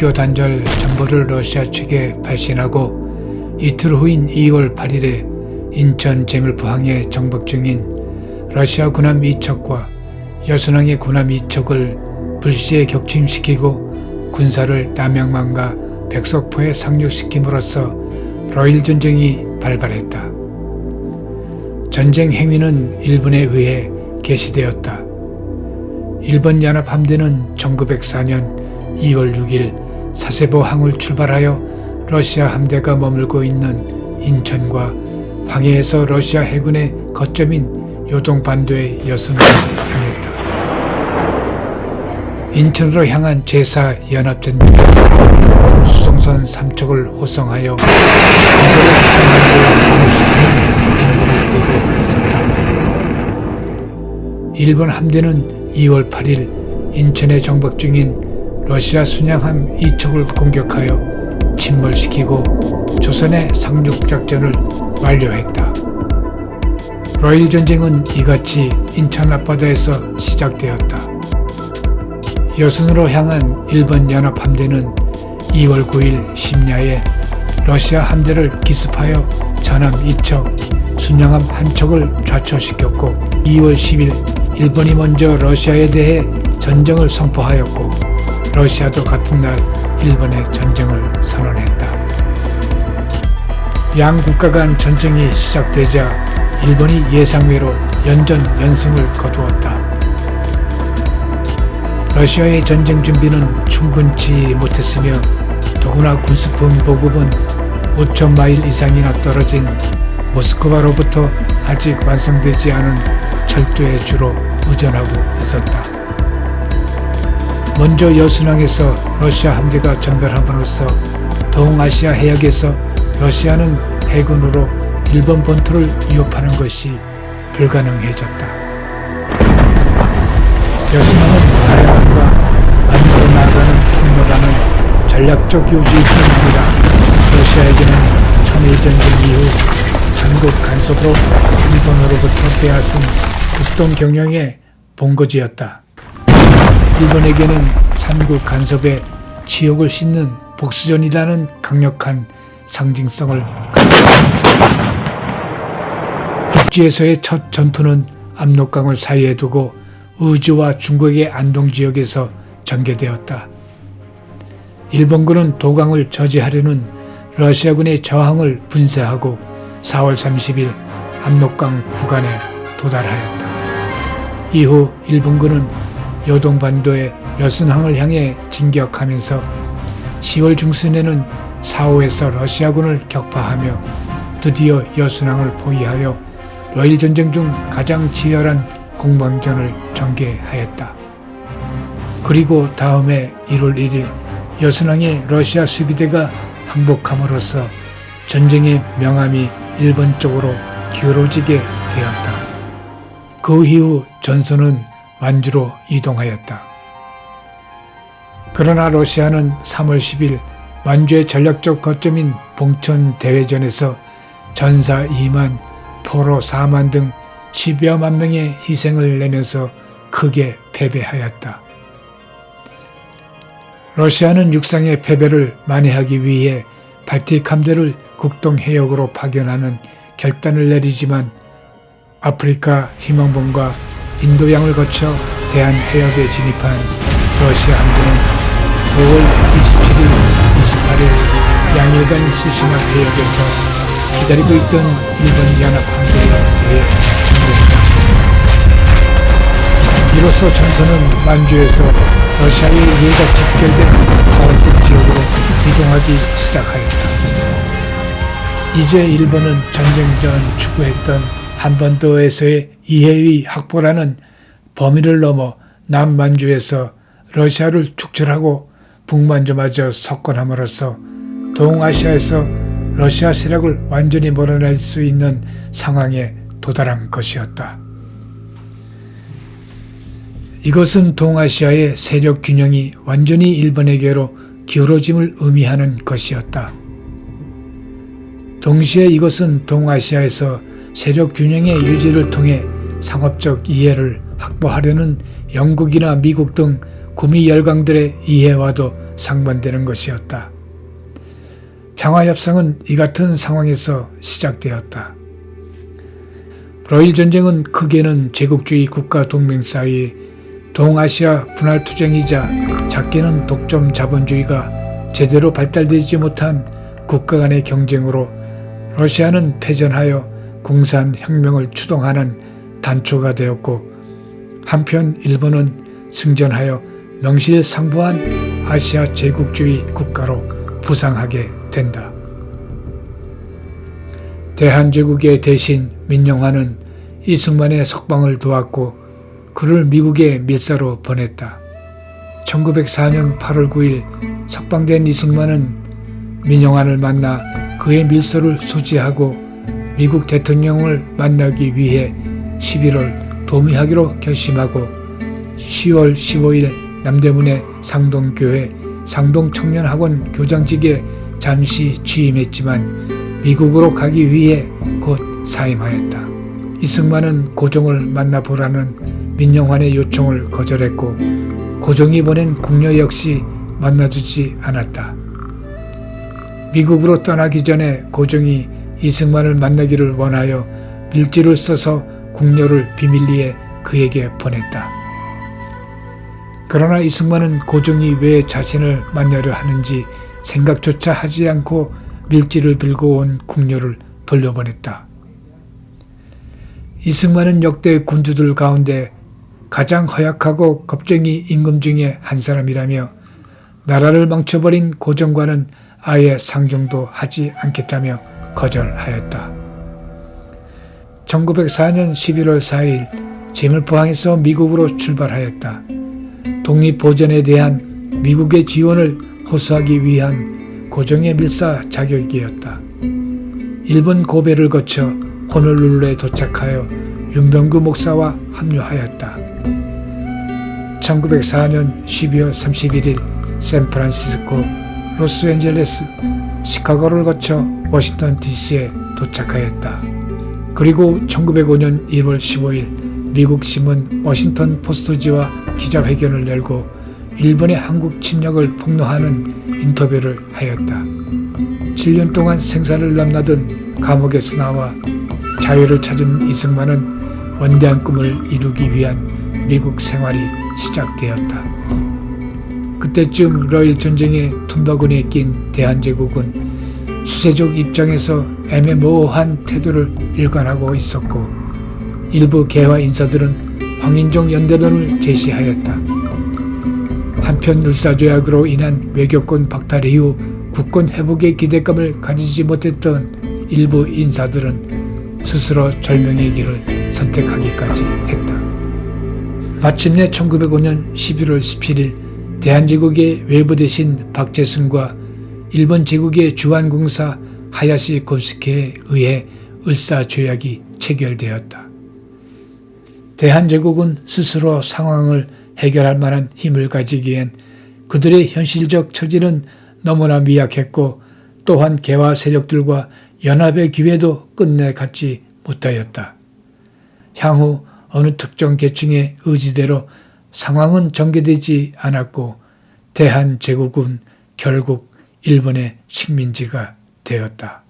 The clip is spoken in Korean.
국교 단절 정보를 러시아 측에 발신하고 이틀 후인 2월 8일에 인천 제물포항에 정복 중인 러시아 군함 2척과 여순항의 군함 2척을 불시에 격침시키고 군사를 남양만과 백석포에 상륙시킴으로써 러일 전쟁이 발발했다. 전쟁 행위는 일본에 의해 개시되었다. 일본 연합 함대는 1904년 2월 6일 사세보 항을 출발하여 러시아 함대가 머물고 있는 인천과 방해에서 러시아 해군의 거점인 요동반도의 여순을 향했다. 인천으로 향한 제4연합전대는 수송선 3척을 호송하여 이들을 한반도에 상륙시키는 임무를 띠고 있었다. 일본 함대는 2월 8일 인천에 정복 중인 러시아 순양함 2척을 공격하여 침몰시키고 조선의 상륙작전을 완료했다. 러일 전쟁은 이같이 인천 앞바다에서 시작되었다. 여순으로 향한 일본 연합함대는 2월 9일 심야에 러시아 함대를 기습하여 전함 2척, 순양함 1척을 좌초시켰고 2월 10일 일본이 먼저 러시아에 대해 전쟁을 선포하였고 러시아도 같은 날 일본에 전쟁을 선언했다. 양 국가 간 전쟁이 시작되자 일본이 예상외로 연전 연승을 거두었다. 러시아의 전쟁 준비는 충분치 못했으며 더구나 군수품 보급은 5천 마일 이상이나 떨어진 모스크바로부터 아직 완성되지 않은 철도에 주로 의존하고 있었다. 먼저 여순항에서 러시아 함대가 전멸함으로써 동아시아 해역에서 러시아는 해군으로 일본 본토를 위협하는 것이 불가능해졌다. 여순항은 아래만과 만주로 나아가는 통로라는 전략적 요지뿐 아니라 러시아에게는 천일전쟁 이후 삼국 간섭으로 일본으로부터 빼앗은 극동 경영의 본거지였다. 일본에게는 삼국 간섭에 치욕을 씻는 복수전이라는 강력한 상징성을 갖고 있었다. 육지에서의 첫 전투는 압록강을 사이에 두고 우주와 중국의 안동지역에서 전개되었다. 일본군은 도강을 저지하려는 러시아군의 저항을 분쇄하고 4월 30일 압록강 북안에 도달하였다. 이후 일본군은 요동반도의 여순항을 향해 진격하면서 10월 중순에는 사호에서 러시아군을 격파하며 드디어 여순항을 포위하여 러일 전쟁 중 가장 치열한 공방전을 전개하였다. 그리고 다음해 1월 1일 여순항의 러시아 수비대가 항복함으로써 전쟁의 명암이 일본 쪽으로 기울어지게 되었다. 그 이후 전선은 만주로 이동하였다. 그러나 러시아는 3월 10일 만주의 전략적 거점인 봉천 대회전에서 전사 2만, 포로 4만 등 10여만 명의 희생을 내면서 크게 패배하였다. 러시아는 육상의 패배를 만회하기 위해 발틱 함대를 국동 해역으로 파견하는 결단을 내리지만 아프리카 희망봉과 인도양을 거쳐 대한 해역에 진입한 러시아 함대는 5월 27일, 28일 양일간 수신한 해역에서 기다리고 있던 일본 연합 함대에 의해 전멸했다. 이로써 전선은 만주에서 러시아의 이해가 집결된 파월북 지역으로 이동하기 시작하였다. 이제 일본은 전쟁 전 추구했던 한반도에서의 이해의 확보라는 범위를 넘어 남만주에서 러시아를 축출하고 북만주마저 석권함으로써 동아시아에서 러시아 세력을 완전히 몰아낼 수 있는 상황에 도달한 것이었다. 이것은 동아시아의 세력 균형이 완전히 일본에게로 기울어짐을 의미하는 것이었다. 동시에 이것은 동아시아에서 세력 균형의 유지를 통해 상업적 이해를 확보하려는 영국이나 미국 등 구미 열강들의 이해와도 상반되는 것이었다. 평화협상은 이 같은 상황에서 시작되었다. 러일 전쟁은 크게는 제국주의 국가 동맹 사이의 동아시아 분할 투쟁이자 작게는 독점 자본주의가 제대로 발달되지 못한 국가 간의 경쟁으로 러시아는 패전하여 공산혁명을 추동하는 단초가 되었고, 한편 일본은 승전하여 명실상부한 아시아 제국주의 국가로 부상하게 된다. 대한제국의 대신 민영화는 이승만의 석방을 도왔고 그를 미국에 밀사로 보냈다. 1904년 8월 9일 석방된 이승만은 민영환을 만나 그의 밀서를 소지하고 미국 대통령을 만나기 위해 11월 도미하기로 결심하고 10월 15일 남대문의 상동교회 상동청년학원 교장직에 잠시 취임했지만 미국으로 가기 위해 곧 사임하였다. 이승만은 고종을 만나보라는 민영환의 요청을 거절했고 고종이 보낸 궁녀 역시 만나주지 않았다. 미국으로 떠나기 전에 고종이 이승만을 만나기를 원하여 밀지를 써서 궁녀를 비밀리에 그에게 보냈다. 그러나 이승만은 고종이 왜 자신을 만나려 하는지 생각조차 하지 않고 밀지를 들고 온 궁녀를 돌려보냈다. 이승만은 역대 군주들 가운데 가장 허약하고 겁쟁이 임금 중에 한 사람이라며 나라를 망쳐버린 고종과는 아예 상종도 하지 않겠다며 거절하였다. 1904년 11월 4일 제물포항에서 미국으로 출발하였다. 독립보전에 대한 미국의 지원을 호소하기 위한 고종의 밀사 자격이었다. 일본 고베를 거쳐 호놀룰루에 도착하여 윤병구 목사와 합류하였다. 1904년 12월 31일 샌프란시스코, 로스앤젤레스, 시카고를 거쳐 워싱턴 DC에 도착하였다. 그리고 1905년 1월 15일 미국 신문 워싱턴 포스트지와 기자회견을 열고 일본의 한국 침략을 폭로하는 인터뷰를 하였다. 7년 동안 생사를 넘나든 감옥에서 나와 자유를 찾은 이승만은 원대한 꿈을 이루기 위한 미국 생활이 시작되었다. 그때쯤 러일 전쟁의 tum바군에 낀 대한제국은 수세족 입장에서 애매모호한 태도를 일관하고 있었고 일부 개화 인사들은 황인종 연대론을 제시하였다. 한편 을사조약으로 인한 외교권 박탈 이후 국권 회복의 기대감을 가지지 못했던 일부 인사들은 스스로 절명의 길을 선택하기까지 했다. 마침내 1905년 11월 17일 대한제국의 외부 대신 박재순과 일본 제국의 주한공사 하야시 곱스케에 의해 을사조약이 체결되었다. 대한제국은 스스로 상황을 해결할 만한 힘을 가지기엔 그들의 현실적 처지는 너무나 미약했고 또한 개화 세력들과 연합의 기회도 끝내 갖지 못하였다. 향후 어느 특정 계층의 의지대로 상황은 전개되지 않았고 대한제국은 결국 일본의 식민지가 되었다.